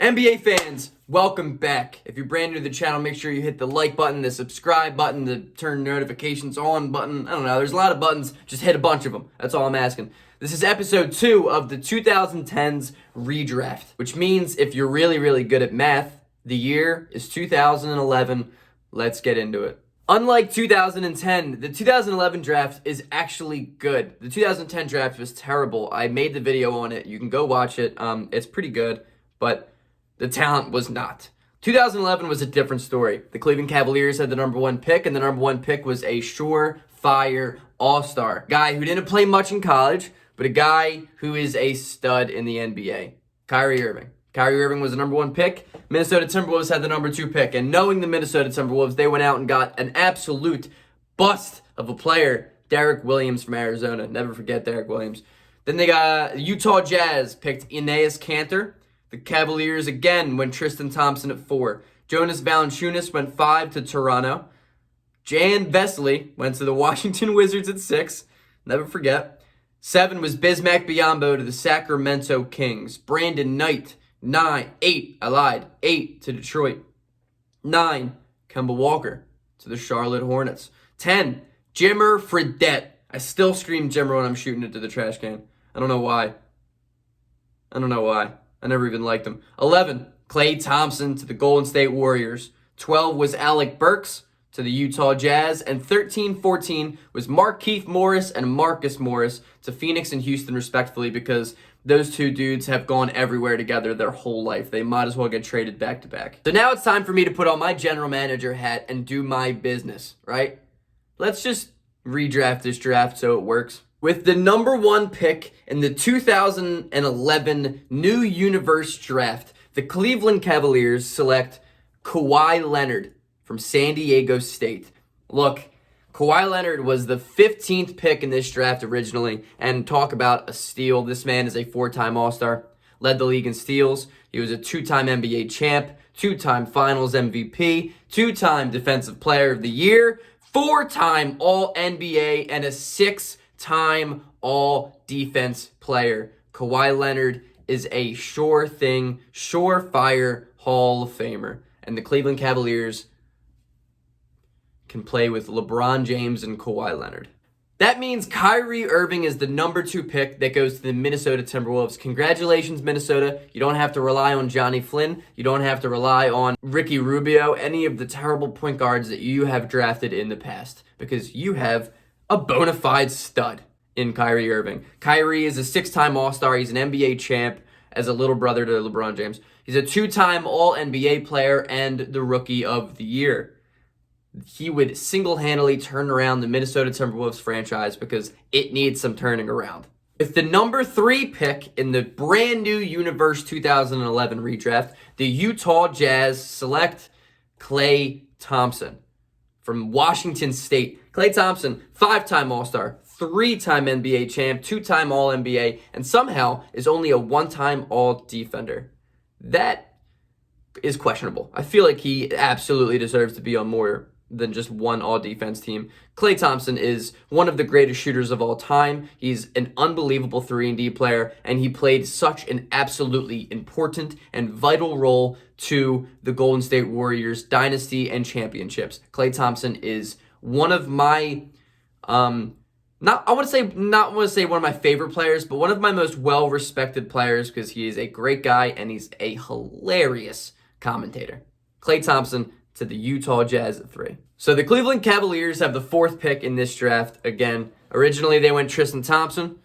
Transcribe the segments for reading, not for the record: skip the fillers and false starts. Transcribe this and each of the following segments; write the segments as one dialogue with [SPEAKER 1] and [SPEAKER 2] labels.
[SPEAKER 1] NBA fans, welcome back. If you're brand new to the channel, make sure you hit the like button, the subscribe button, the turn notifications on button. I don't know, there's a lot of buttons. Just hit a bunch of them. That's all I'm asking. This is episode 2 of the 2010s redraft, which means if you're really, really good at math, the year is 2011. Let's get into it. Unlike 2010, the 2011 draft is actually good. The 2010 draft was terrible. I made the video on it. You can go watch it. It's pretty good, but the talent was not. 2011 was a different story. The Cleveland Cavaliers had the number 1 pick, and the number 1 pick was a surefire all-star. Guy who didn't play much in college, but a guy who is a stud in the NBA. Kyrie Irving. Kyrie Irving was the number 1 pick. Minnesota Timberwolves had the number 2 pick. And knowing the Minnesota Timberwolves, they went out and got an absolute bust of a player, Derek Williams from Arizona. Never forget Derek Williams. Then they got Utah Jazz, picked Cantor. The Cavaliers again went Tristan Thompson at 4. Jonas Valanciunas went 5 to Toronto. Jan Vesely went to the Washington Wizards at 6. Never forget. 7 was Bismack Biyombo to the Sacramento Kings. Brandon Knight, 8 to Detroit. 9, Kemba Walker to the Charlotte Hornets. 10, Jimmer Fredette. I still scream Jimmer when I'm shooting it to the trash can. I don't know why. I never even liked him. 11, Klay Thompson to the Golden State Warriors. 12 was Alec Burks to the Utah Jazz. And 13-14 was Markieff Morris and Marcus Morris to Phoenix and Houston, respectively, because those two dudes have gone everywhere together their whole life. They might as well get traded back to back. So now it's time for me to put on my general manager hat and do my business, right? Let's just redraft this draft so it works. With the number 1 pick in the 2011 New Universe Draft, the Cleveland Cavaliers select Kawhi Leonard from San Diego State. Look, Kawhi Leonard was the 15th pick in this draft originally, and talk about a steal. This man is a 4-time All-Star, led the league in steals. He was a 2-time NBA champ, 2-time Finals MVP, 2-time Defensive Player of the Year, 4-time All-NBA, and a 6-time All-Defense player. Kawhi Leonard is a sure thing, surefire Hall of Famer. And the Cleveland Cavaliers can play with LeBron James and Kawhi Leonard. That means Kyrie Irving is the number 2 pick that goes to the Minnesota Timberwolves. Congratulations, Minnesota. You don't have to rely on Johnny Flynn. You don't have to rely on Ricky Rubio, any of the terrible point guards that you have drafted in the past, because you have a bona fide stud in Kyrie Irving. Kyrie is a 6-time All-Star. He's an NBA champ as a little brother to LeBron James. He's a 2-time All-NBA player and the Rookie of the Year. He would single-handedly turn around the Minnesota Timberwolves franchise because it needs some turning around. With the number 3 pick in the brand new Universe 2011 redraft, the Utah Jazz select Klay Thompson from Washington State. Klay Thompson, 5-time All-Star, 3-time NBA champ, 2-time All-NBA, and somehow is only a 1-time All-Defender. That is questionable. I feel like he absolutely deserves to be on more than just one all-defense team. Klay Thompson is one of the greatest shooters of all time. He's an unbelievable 3-and-D player, and he played such an absolutely important and vital role to the Golden State Warriors dynasty and championships. Klay Thompson is one of my, not want to say one of my favorite players, but one of my most well-respected players because he is a great guy and he's a hilarious commentator. Klay Thompson to the Utah Jazz at 3. So the Cleveland Cavaliers have the 4th pick in this draft. Again, originally they went Tristan Thompson.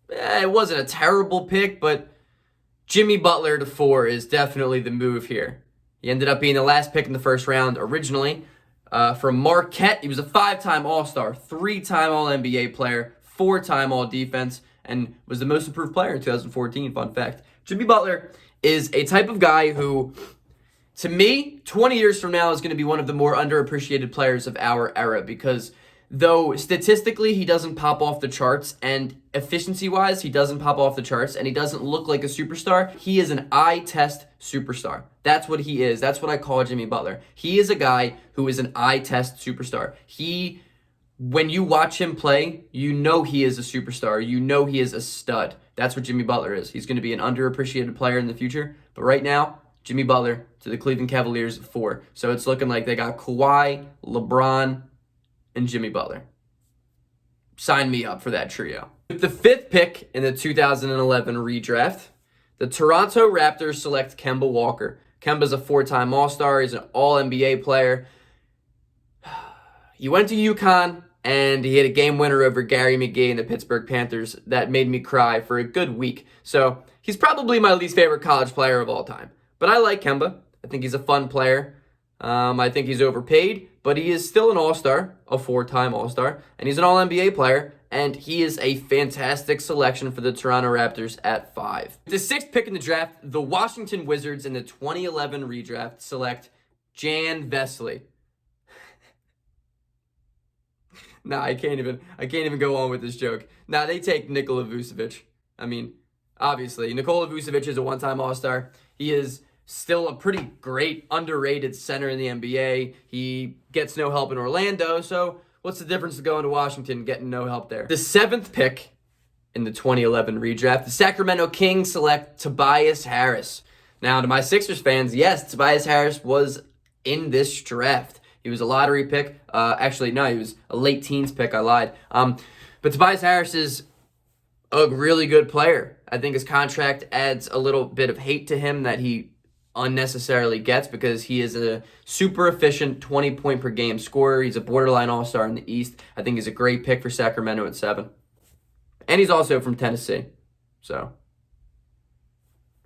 [SPEAKER 1] It wasn't a terrible pick, but Jimmy Butler to 4 is definitely the move here. He ended up being the last pick in the first round originally. From Marquette, he was a 5-time All-Star, 3-time All-NBA player, 4-time All-Defense, and was the most improved player in 2014, fun fact. Jimmy Butler is a type of guy who, to me, 20 years from now is going to be one of the more underappreciated players of our era because though statistically he doesn't pop off the charts and efficiency-wise he doesn't pop off the charts and he doesn't look like a superstar, he is an eye test superstar. That's what he is. That's what I call Jimmy Butler. He is a guy who is an eye test superstar. When you watch him play, you know he is a superstar. You know he is a stud. That's what Jimmy Butler is. He's going to be an underappreciated player in the future. But right now, Jimmy Butler to the Cleveland Cavaliers at 4. So it's looking like they got Kawhi, LeBron, and Jimmy Butler. Sign me up for that trio. With the 5th pick in the 2011 redraft, the Toronto Raptors select Kemba Walker. Kemba's a 4-time All-Star. He's an All-NBA player. He went to UConn, and he hit a game winner over Gary McGee and the Pittsburgh Panthers that made me cry for a good week. So he's probably my least favorite college player of all time. But I like Kemba. I think he's a fun player. I think he's overpaid, but he is still an All-Star, a 4-time All-Star, and he's an All-NBA player, and he is a fantastic selection for the Toronto Raptors at 5. The 6th pick in the draft, the Washington Wizards in the 2011 redraft select Jan Vesely. Nah, I can't even go on with this joke. Nah, they take Nikola Vucevic. I mean, obviously, Nikola Vucevic is a 1-time All-Star. He is still a pretty great, underrated center in the NBA. He gets no help in Orlando, so what's the difference of going to Washington getting no help there? The 7th pick in the 2011 redraft, the Sacramento Kings select Tobias Harris. Now, to my Sixers fans, yes, Tobias Harris was in this draft. He was a lottery pick. Actually, no, he was a late teens pick. I lied. But Tobias Harris is a really good player. I think his contract adds a little bit of hate to him that he unnecessarily gets because he is a super efficient 20-point-per-game scorer. He's a borderline All-Star in the East. I think he's a great pick for Sacramento at 7. And he's also from Tennessee. So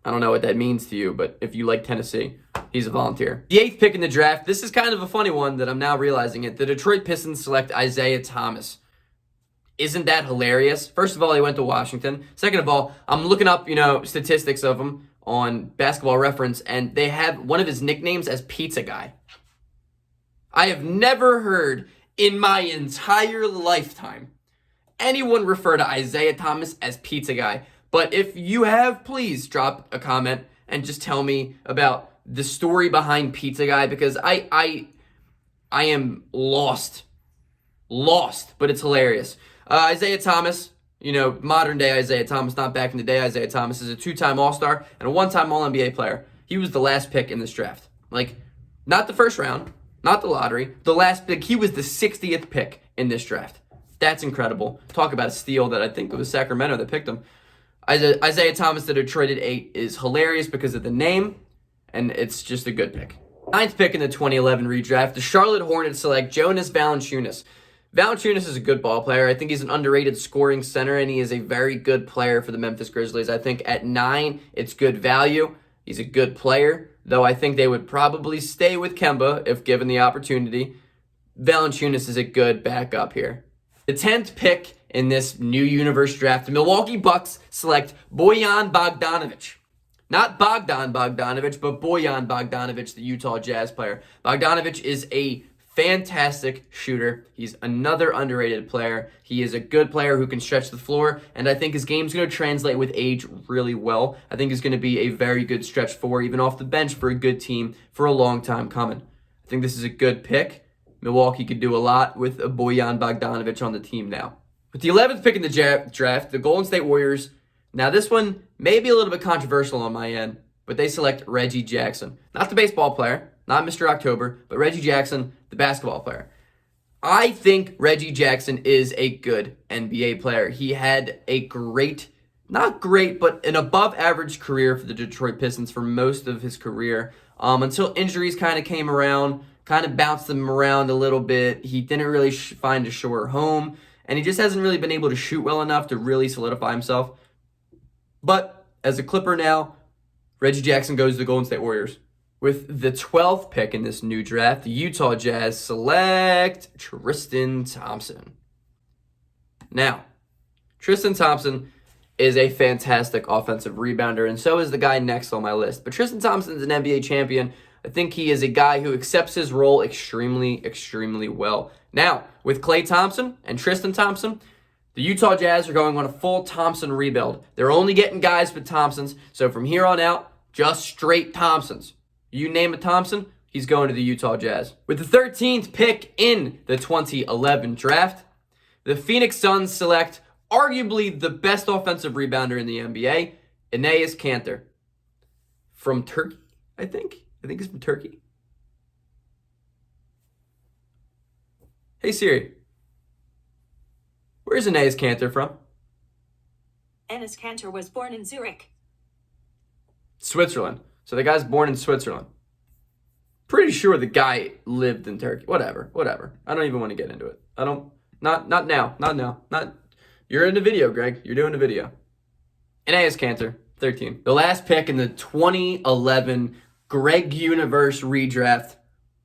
[SPEAKER 1] I don't know what that means to you, but if you like Tennessee, he's a volunteer. The 8th pick in the draft, this is kind of a funny one that I'm now realizing it. The Detroit Pistons select Isaiah Thomas. Isn't that hilarious? First of all, he went to Washington. Second of all, I'm looking up, statistics of him on Basketball Reference, and they have one of his nicknames as Pizza Guy. I have never heard in my entire lifetime anyone refer to Isaiah Thomas as Pizza Guy. But if you have, please drop a comment and just tell me about the story behind Pizza Guy, because I am lost, but it's hilarious. Isaiah Thomas, modern day Isaiah Thomas, not back in the day Isaiah Thomas, is a 2-time All-Star and a 1-time All-NBA player. He was the last pick in this draft. Not the first round, not the lottery, the last pick. He was the 60th pick in this draft. That's incredible. Talk about a steal that I think it was Sacramento that picked him. Isaiah Thomas, the Detroit at 8, is hilarious because of the name, and it's just a good pick. 9th pick in the 2011 redraft, the Charlotte Hornets select Jonas Valanciunas. Valanciunas is a good ball player. I think he's an underrated scoring center, and he is a very good player for the Memphis Grizzlies. I think at 9, it's good value. He's a good player, though I think they would probably stay with Kemba if given the opportunity. Valanciunas is a good backup here. The 10th pick in this new universe draft, the Milwaukee Bucks select Bojan Bogdanovic. Not Bogdan Bogdanovic, but Bojan Bogdanovic, the Utah Jazz player. Bogdanovic is a fantastic shooter. He's another underrated player. He is a good player who can stretch the floor, and I think his game's going to translate with age really well. I think he's going to be a very good stretch four, even off the bench for a good team for a long time coming. I think this is a good pick. Milwaukee could do a lot with a Bojan Bogdanovic on the team now. With the 11th pick in the draft, the Golden State Warriors. Now this one may be a little bit controversial on my end, but they select Reggie Jackson. Not the baseball player, not Mr. October, but Reggie Jackson, the basketball player. I think Reggie Jackson is a good NBA player. He had a great, not great, but an above average career for the Detroit Pistons for most of his career, until injuries kind of came around, kind of bounced him around a little bit. He didn't really find a sure home, and he just hasn't really been able to shoot well enough to really solidify himself. But as a Clipper now, Reggie Jackson goes to the Golden State Warriors. With the 12th pick in this new draft, the Utah Jazz select Tristan Thompson. Now, Tristan Thompson is a fantastic offensive rebounder, and so is the guy next on my list. But Tristan Thompson is an NBA champion. I think he is a guy who accepts his role extremely, extremely well. Now, with Klay Thompson and Tristan Thompson, the Utah Jazz are going on a full Thompson rebuild. They're only getting guys with Thompsons, so from here on out, just straight Thompsons. You name a Thompson, he's going to the Utah Jazz. With the 13th pick in the 2011 draft, the Phoenix Suns select arguably the best offensive rebounder in the NBA, Enes Cantor. From Turkey. I think he's from Turkey. Hey Siri, where's Enes Cantor from?
[SPEAKER 2] Enes Cantor was born in Zurich.
[SPEAKER 1] Switzerland. So the guy's born in Switzerland. Pretty sure the guy lived in Turkey. Whatever. I don't even want to get into it. Not now. You're in the video, Greg. You're doing the video. Enes Cantor, 13. The last pick in the 2011 Greg Universe redraft,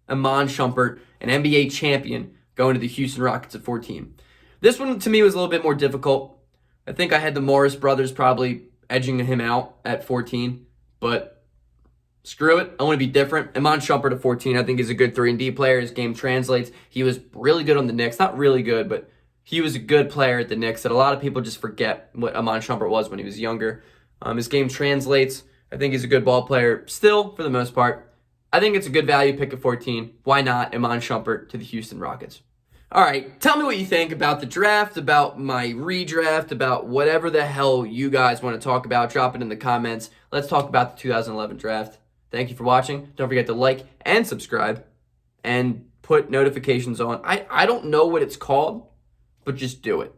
[SPEAKER 1] Iman Shumpert, an NBA champion, going to the Houston Rockets at 14. This one, to me, was a little bit more difficult. I think I had the Morris brothers probably edging him out at 14, but screw it. I want to be different. Iman Shumpert at 14, I think he's a good 3-and-D player. His game translates. He was really good on the Knicks. Not really good, but he was a good player at the Knicks that a lot of people just forget what Iman Shumpert was when he was younger. His game translates. I think he's a good ball player still, for the most part. I think it's a good value pick at 14. Why not Iman Shumpert to the Houston Rockets? All right, tell me what you think about the draft, about my redraft, about whatever the hell you guys want to talk about. Drop it in the comments. Let's talk about the 2011 draft. Thank you for watching. Don't forget to like and subscribe and put notifications on. I don't know what it's called, but just do it.